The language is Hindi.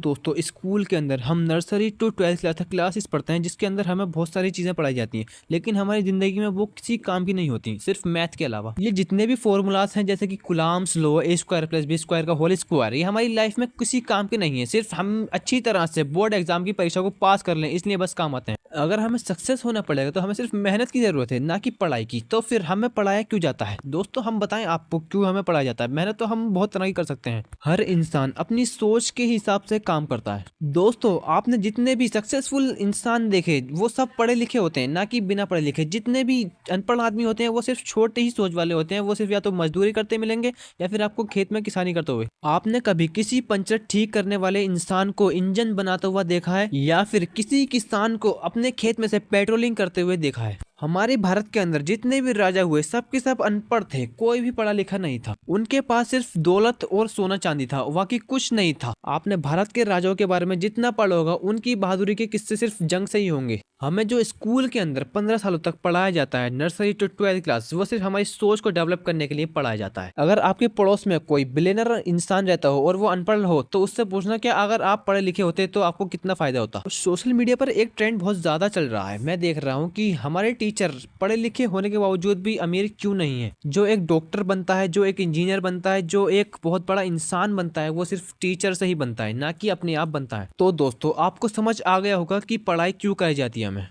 दोस्तों स्कूल के अंदर हम नर्सरी टू 12th क्लास तक क्लासेस पढ़ते हैं, जिसके अंदर हमें बहुत सारी चीजें पढ़ाई जाती हैं, लेकिन हमारी जिंदगी में वो किसी काम की नहीं होती, सिर्फ मैथ के अलावा। ये जितने भी फॉर्मूलाज हैं, जैसे कि कुलाम्स लॉ, ए स्क्वायर प्लस बी स्क्वायर का होल स्क्वायर, ये हमारी लाइफ में किसी काम के नहीं है। सिर्फ हम अच्छी तरह से बोर्ड एग्जाम की परीक्षा को पास कर लें, इसलिए बस काम आते हैं। अगर हमें सक्सेस होना पड़ेगा तो हमें सिर्फ मेहनत की जरूरत है, ना कि पढ़ाई की। तो फिर हमें पढ़ाया क्यों जाता है? दोस्तों हम बताएं आपको क्यों हमें पढ़ाया जाता है। मेहनत तो हम बहुत तरह की कर सकते हैं। हर इंसान अपनी सोच के हिसाब से काम करता है। दोस्तों आपने जितने भी सक्सेसफुल इंसान देखे वो सब पढ़े लिखे होते हैं, ना कि बिना पढ़े लिखे। जितने भी अनपढ़ आदमी होते हैं वो सिर्फ छोटे ही सोच वाले होते हैं। वो सिर्फ या तो मजदूरी करते मिलेंगे या फिर आपको खेत में किसानी करते हुए। आपने कभी किसी पंचर ठीक करने वाले इंसान को इंजन बनाता हुआ देखा है, या फिर किसी किसान को अपने खेत में से पेट्रोलिंग करते हुए देखा है? हमारे भारत के अंदर जितने भी राजा हुए सब के सब अनपढ़ थे, कोई भी पढ़ा लिखा नहीं था। उनके पास सिर्फ दौलत और सोना चांदी था, बाकी कुछ नहीं था। आपने भारत के राजाओं के बारे में जितना पढ़ा होगा, उनकी बहादुरी के किस्से सिर्फ जंग से ही होंगे। हमें जो स्कूल के अंदर 15 सालों तक पढ़ाया जाता है, नर्सरी टू 12th क्लास, वो सिर्फ हमारी सोच को डेवलप करने के लिए पढ़ाया जाता है। अगर आपके पड़ोस में कोई बिलियनर इंसान रहता हो और वो अनपढ़ हो, तो उससे पूछना क्या अगर आप पढ़े लिखे होते तो आपको कितना फायदा होता। सोशल मीडिया पर एक ट्रेंड बहुत ज्यादा चल रहा है। मैं देख रहा हूँ कि हमारे टीचर पढ़े लिखे होने के बावजूद भी अमीर क्यों नहीं है। जो एक डॉक्टर बनता है, जो एक इंजीनियर बनता है, जो एक बहुत बड़ा इंसान बनता है, वो सिर्फ टीचर से ही बनता है, ना कि अपने आप बनता है। तो दोस्तों आपको समझ आ गया होगा कि पढ़ाई क्यों कराई जाती है हमें।